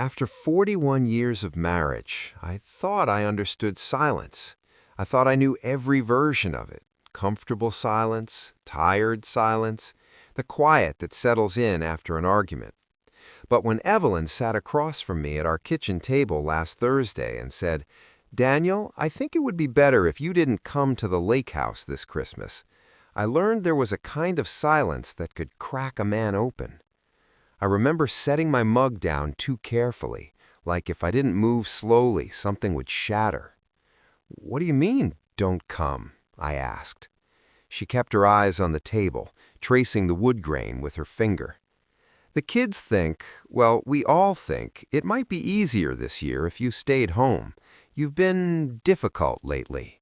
After 41 years of marriage, I thought I understood silence. I thought I knew every version of it. Comfortable silence, tired silence, the quiet that settles in after an argument. But when Evelyn sat across from me at our kitchen table last Thursday and said, "Daniel, I think it would be better if you didn't come to the lake house this Christmas," I learned there was a kind of silence that could crack a man open. I remember setting my mug down too carefully, like if I didn't move slowly, something would shatter. "What do you mean, don't come?" I asked. She kept her eyes on the table, tracing the wood grain with her finger. "The kids think, well, we all think, it might be easier this year if you stayed home. You've been difficult lately."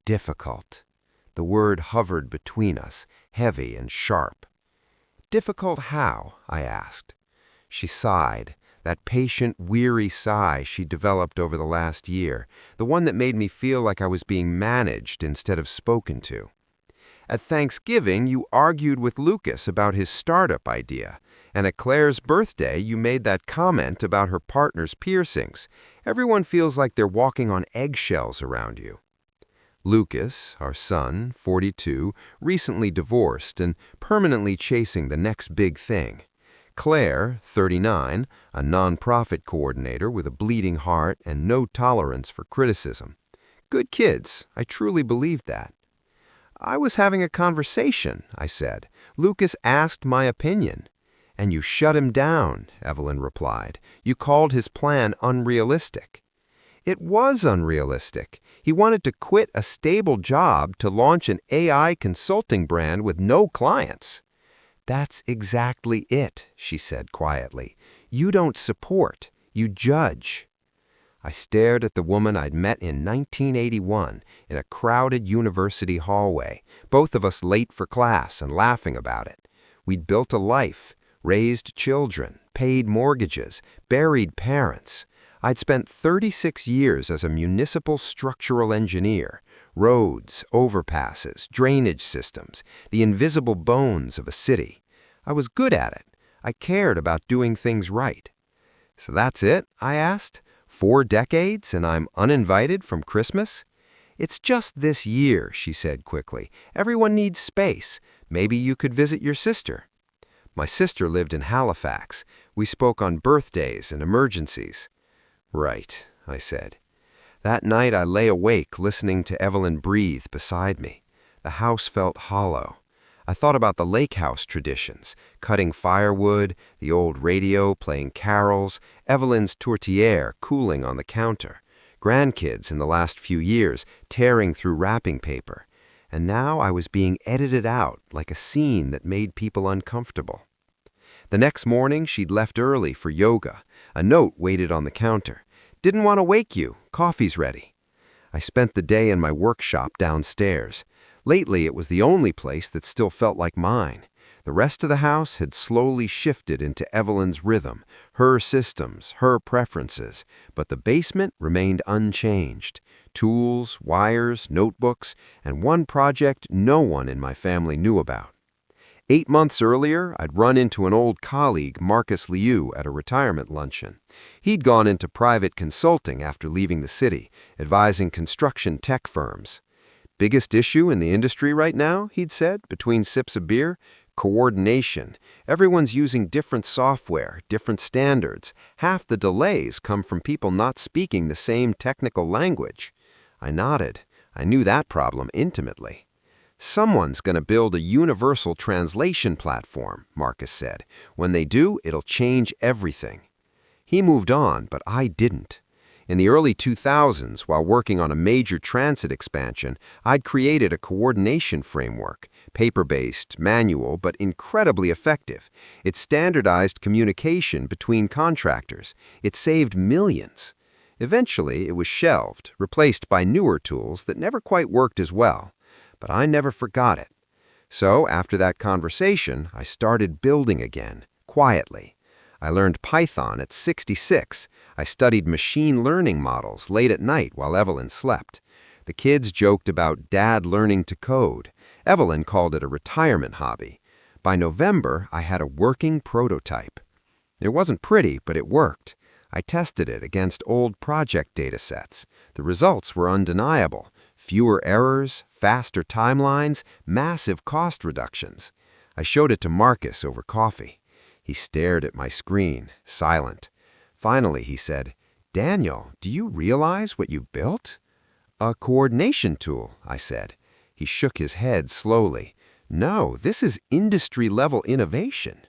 Difficult. The word hovered between us, heavy and sharp. "Difficult how?" I asked. She sighed, that patient, weary sigh she developed over the last year, the one that made me feel like I was being managed instead of spoken to. "At Thanksgiving, you argued with Lucas about his startup idea, and at Claire's birthday, you made that comment about her partner's piercings. Everyone feels like they're walking on eggshells around you." Lucas, our son, 42, recently divorced and permanently chasing the next big thing. Claire, 39, a nonprofit coordinator with a bleeding heart and no tolerance for criticism. Good kids, I truly believed that. "I was having a conversation," I said. "Lucas asked my opinion." "And you shut him down," Evelyn replied. "You called his plan unrealistic." "It was unrealistic. He wanted to quit a stable job to launch an AI consulting brand with no clients." "That's exactly it," she said quietly. "You don't support, you judge." I stared at the woman I'd met in 1981 in a crowded university hallway, both of us late for class and laughing about it. We'd built a life, raised children, paid mortgages, buried parents. I'd spent 36 years as a municipal structural engineer, roads, overpasses, drainage systems, the invisible bones of a city. I was good at it. I cared about doing things right. "So that's it?" I asked. 4 decades and I'm uninvited from Christmas?" "It's just this year," she said quickly. "Everyone needs space. Maybe you could visit your sister." My sister lived in Halifax. We spoke on birthdays and emergencies. "Right," I said. That night I lay awake listening to Evelyn breathe beside me. The house felt hollow. I thought about the lake house traditions, cutting firewood, the old radio playing carols, Evelyn's tourtière cooling on the counter, grandkids in the last few years tearing through wrapping paper. And now I was being edited out like a scene that made people uncomfortable. The next morning she'd left early for yoga. A note waited on the counter. "Didn't want to wake you. Coffee's ready." I spent the day in my workshop downstairs. Lately, it was the only place that still felt like mine. The rest of the house had slowly shifted into Evelyn's rhythm, her systems, her preferences, but the basement remained unchanged. Tools, wires, notebooks, and one project no one in my family knew about. 8 months earlier, I'd run into an old colleague, Marcus Liu, at a retirement luncheon. He'd gone into private consulting after leaving the city, advising construction tech firms. "Biggest issue in the industry right now," he'd said, between sips of beer? "Coordination. Everyone's using different software, different standards. Half the delays come from people not speaking the same technical language." I nodded. I knew that problem intimately. "Someone's going to build a universal translation platform," Marcus said. "When they do, it'll change everything." He moved on, but I didn't. In the early 2000s, while working on a major transit expansion, I'd created a coordination framework, paper-based, manual, but incredibly effective. It standardized communication between contractors. It saved millions. Eventually, it was shelved, replaced by newer tools that never quite worked as well. But I never forgot it. So, after that conversation, I started building again, quietly. I learned Python at 66. I studied machine learning models late at night while Evelyn slept. The kids joked about Dad learning to code. Evelyn called it a retirement hobby. By November, I had a working prototype. It wasn't pretty, but it worked. I tested it against old project datasets. The results were undeniable. Fewer errors, faster timelines, massive cost reductions. I showed it to Marcus over coffee. He stared at my screen, silent. Finally, he said, "Daniel, do you realize what you built?" "A coordination tool," I said. He shook his head slowly. "No, this is industry-level innovation."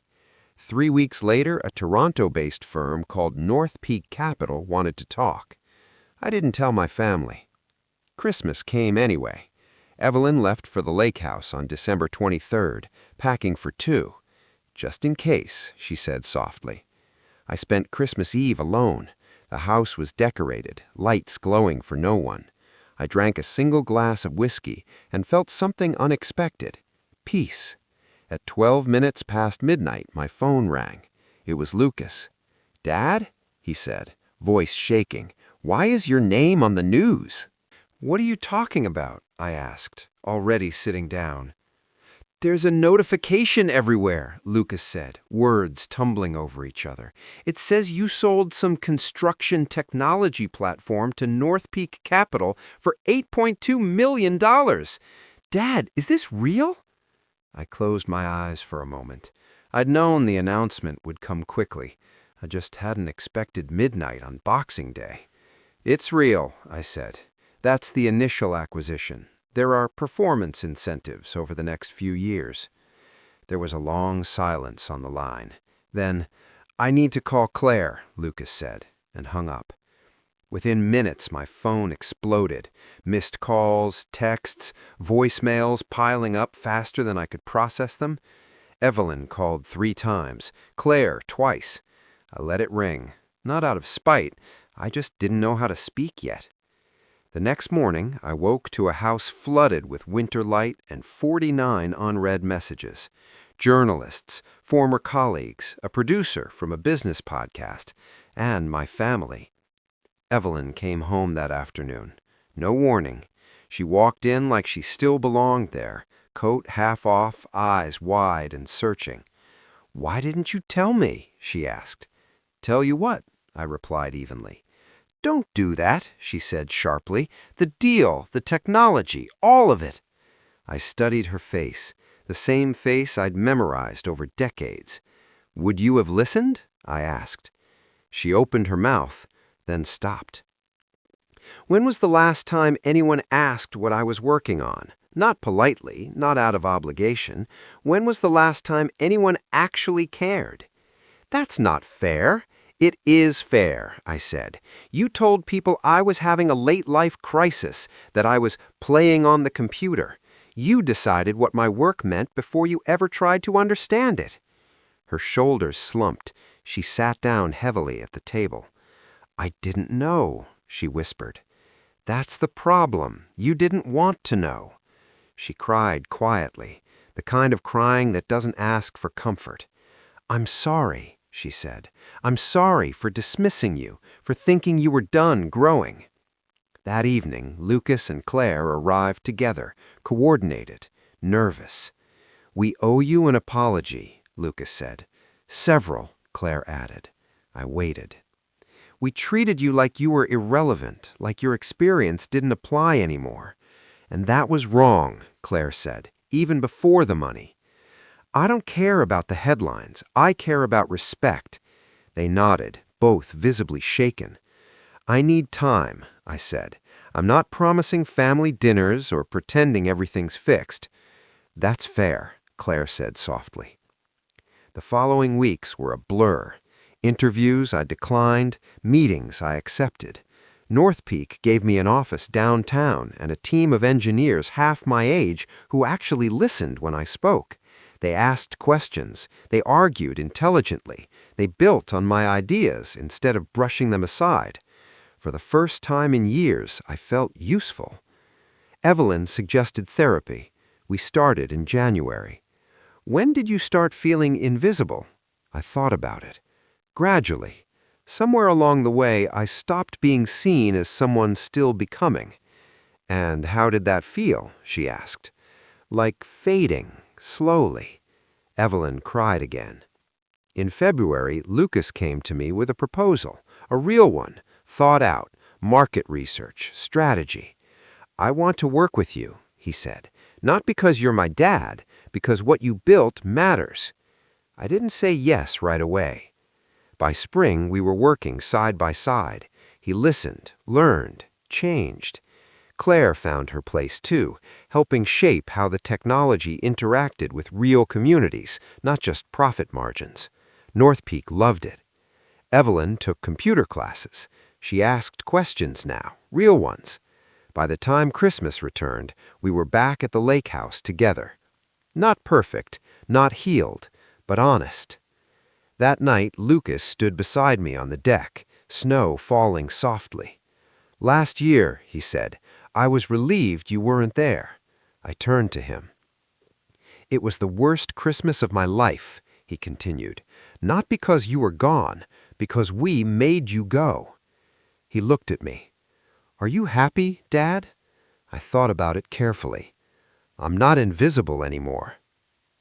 3 weeks later, a Toronto-based firm called North Peak Capital wanted to talk. I didn't tell my family. Christmas came anyway. Evelyn left for the lake house on December 23rd, packing for 2. "Just in case," she said softly. I spent Christmas Eve alone. The house was decorated, lights glowing for no one. I drank a single glass of whiskey and felt something unexpected. Peace. At 12 minutes past midnight, my phone rang. It was Lucas. "Dad?" he said, voice shaking. "Why is your name on the news?" "What are you talking about?" I asked, already sitting down. "There's a notification everywhere," Lucas said, words tumbling over each other. "It says you sold some construction technology platform to North Peak Capital for $8.2 million. Dad, is this real?" I closed my eyes for a moment. I'd known the announcement would come quickly. I just hadn't expected midnight on Boxing Day. "It's real," I said. "That's the initial acquisition. There are performance incentives over the next few years." There was a long silence on the line. Then, "I need to call Claire," Lucas said, and hung up. Within minutes, my phone exploded. Missed calls, texts, voicemails piling up faster than I could process them. Evelyn called 3 times, Claire twice. I let it ring. Not out of spite, I just didn't know how to speak yet. The next morning, I woke to a house flooded with winter light and 49 unread messages. Journalists, former colleagues, a producer from a business podcast, and my family. Evelyn came home that afternoon. No warning. She walked in like she still belonged there, coat half off, eyes wide and searching. "Why didn't you tell me?" she asked. "Tell you what?" I replied evenly. "Don't do that," she said sharply. "The deal, the technology, all of it." I studied her face, the same face I'd memorized over decades. "Would you have listened?" I asked. She opened her mouth, then stopped. "When was the last time anyone asked what I was working on? Not politely, not out of obligation. When was the last time anyone actually cared?" "That's not fair." "It is fair," I said. "You told people I was having a late-life crisis, that I was playing on the computer. You decided what my work meant before you ever tried to understand it." Her shoulders slumped. She sat down heavily at the table. "I didn't know," she whispered. "That's the problem. You didn't want to know." She cried quietly, the kind of crying that doesn't ask for comfort. "I'm sorry," she said. "I'm sorry for dismissing you, for thinking you were done growing." That evening, Lucas and Claire arrived together, coordinated, nervous. "We owe you an apology," Lucas said. "Several," Claire added. I waited. "We treated you like you were irrelevant, like your experience didn't apply anymore." "And that was wrong," Claire said, "even before the money." "I don't care about the headlines. I care about respect." They nodded, both visibly shaken. "I need time," I said. "I'm not promising family dinners or pretending everything's fixed." "That's fair," Claire said softly. The following weeks were a blur. Interviews I declined, meetings I accepted. North Peak gave me an office downtown and a team of engineers half my age who actually listened when I spoke. They asked questions. They argued intelligently. They built on my ideas instead of brushing them aside. For the first time in years, I felt useful. Evelyn suggested therapy. We started in January. "When did you start feeling invisible?" I thought about it. Gradually. Somewhere along the way, I stopped being seen as someone still becoming. "And how did that feel?" she asked. "Like fading, slowly." Evelyn cried again. In February, Lucas came to me with a proposal, A real one, thought out, market research, strategy. "I want to work with you," he said. "Not because you're my dad, because what you built matters." I didn't say yes right away. By spring, we were working side by side. He listened, learned, changed. Claire found her place too, helping shape how the technology interacted with real communities, not just profit margins. North Peak loved it. Evelyn took computer classes. She asked questions now, real ones. By the time Christmas returned, we were back at the lake house together. Not perfect, not healed, but honest. That night, Lucas stood beside me on the deck, snow falling softly. "Last year," he said, "I was relieved you weren't there." I turned to him. "It was the worst Christmas of my life," he continued. "Not because you were gone, because we made you go." He looked at me. "Are you happy, Dad?" I thought about it carefully. "I'm not invisible anymore."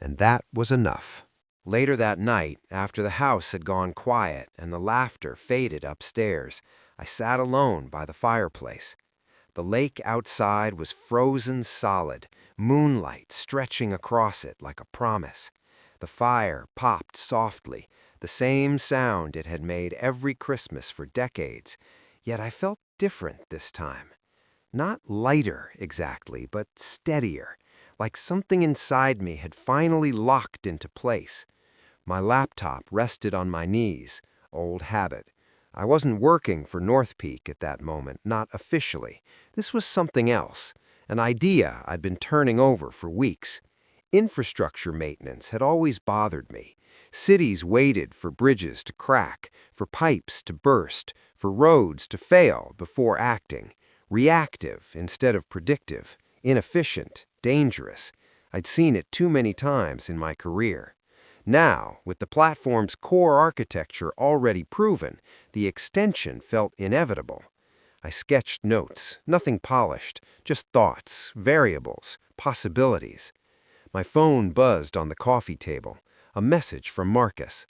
And that was enough. Later that night, after the house had gone quiet and the laughter faded upstairs, I sat alone by the fireplace. The lake outside was frozen solid, moonlight stretching across it like a promise. The fire popped softly, the same sound it had made every Christmas for decades, yet I felt different this time. Not lighter exactly, but steadier, like something inside me had finally locked into place. My laptop rested on my knees, old habit. I wasn't working for North Peak at that moment, not officially. This was something else, an idea I'd been turning over for weeks. Infrastructure maintenance had always bothered me. Cities waited for bridges to crack, for pipes to burst, for roads to fail before acting. Reactive instead of predictive, inefficient, dangerous. I'd seen it too many times in my career. Now, with the platform's core architecture already proven, the extension felt inevitable. I sketched notes, nothing polished, just thoughts, variables, possibilities. My phone buzzed on the coffee table, a message from Marcus.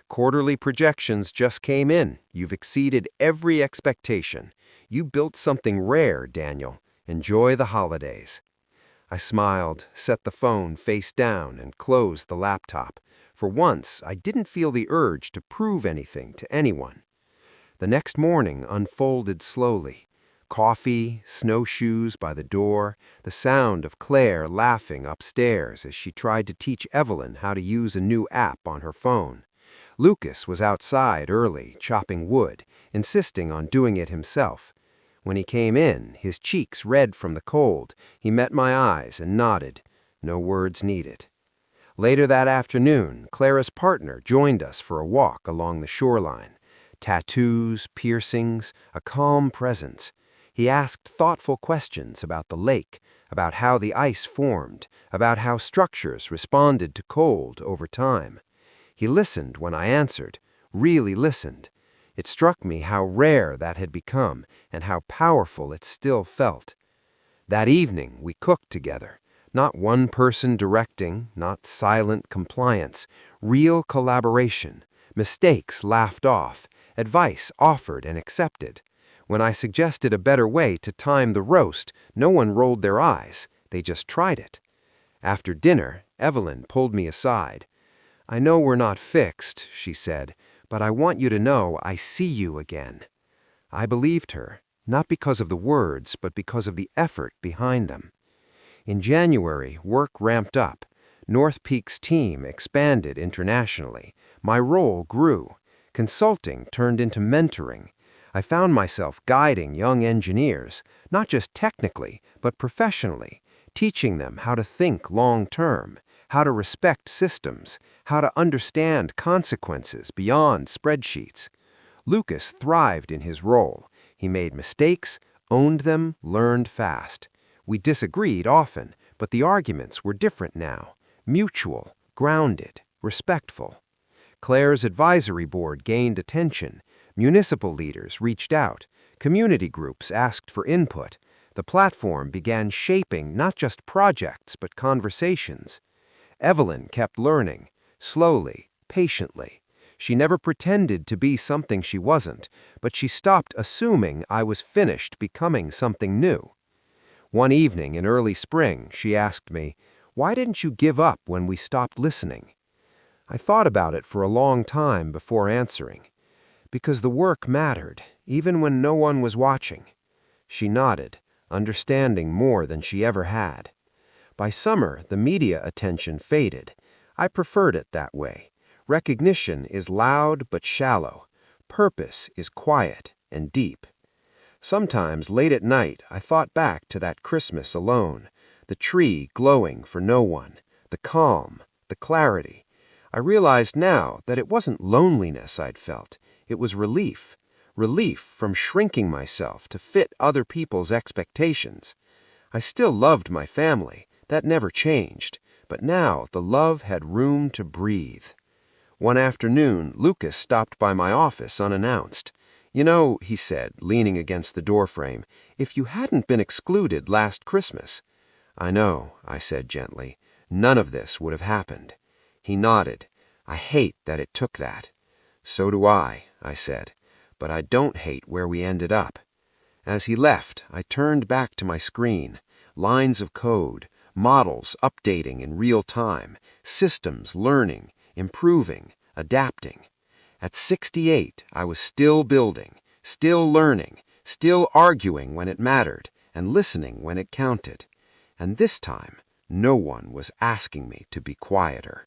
"Quarterly projections just came in. You've exceeded every expectation. You built something rare, Daniel. Enjoy the holidays." I smiled, set the phone face down, and closed the laptop. For once, I didn't feel the urge to prove anything to anyone. The next morning unfolded slowly. Coffee, snowshoes by the door, the sound of Claire laughing upstairs as she tried to teach Evelyn how to use a new app on her phone. Lucas was outside early, chopping wood, insisting on doing it himself. When he came in, his cheeks red from the cold, he met my eyes and nodded. No words needed. Later that afternoon, Clara's partner joined us for a walk along the shoreline. Tattoos, piercings, a calm presence. He asked thoughtful questions about the lake, about how the ice formed, about how structures responded to cold over time. He listened when I answered, really listened. It struck me how rare that had become and how powerful it still felt. That evening, we cooked together. Not one person directing, not silent compliance, real collaboration, mistakes laughed off, advice offered and accepted. When I suggested a better way to time the roast, no one rolled their eyes, they just tried it. After dinner, Evelyn pulled me aside. "I know we're not fixed," she said, "but I want you to know I see you again." I believed her, not because of the words, but because of the effort behind them. In January, work ramped up. North Peak's team expanded internationally. My role grew. Consulting turned into mentoring. I found myself guiding young engineers, not just technically, but professionally, teaching them how to think long-term, how to respect systems, how to understand consequences beyond spreadsheets. Lucas thrived in his role. He made mistakes, owned them, learned fast. We disagreed often, but the arguments were different now. Mutual, grounded, respectful. Claire's advisory board gained attention. Municipal leaders reached out. Community groups asked for input. The platform began shaping not just projects, but conversations. Evelyn kept learning, slowly, patiently. She never pretended to be something she wasn't, but she stopped assuming I was finished becoming something new. One evening in early spring, she asked me, "Why didn't you give up when we stopped listening?" I thought about it for a long time before answering. Because the work mattered, even when no one was watching. She nodded, understanding more than she ever had. By summer, the media attention faded. I preferred it that way. Recognition is loud but shallow. Purpose is quiet and deep. Sometimes, late at night, I thought back to that Christmas alone, the tree glowing for no one, the calm, the clarity. I realized now that it wasn't loneliness I'd felt. It was relief. Relief from shrinking myself to fit other people's expectations. I still loved my family. That never changed. But now the love had room to breathe. One afternoon, Lucas stopped by my office unannounced. "You know," he said, leaning against the doorframe, "if you hadn't been excluded last Christmas—" "I know," I said gently. "None of this would have happened." He nodded. "I hate that it took that." "So do I," said. "But I don't hate where we ended up." As he left, I turned back to my screen. Lines of code, models updating in real time, systems learning, improving, adapting. At 68, I was still building, still learning, still arguing when it mattered, and listening when it counted. And this time, no one was asking me to be quieter.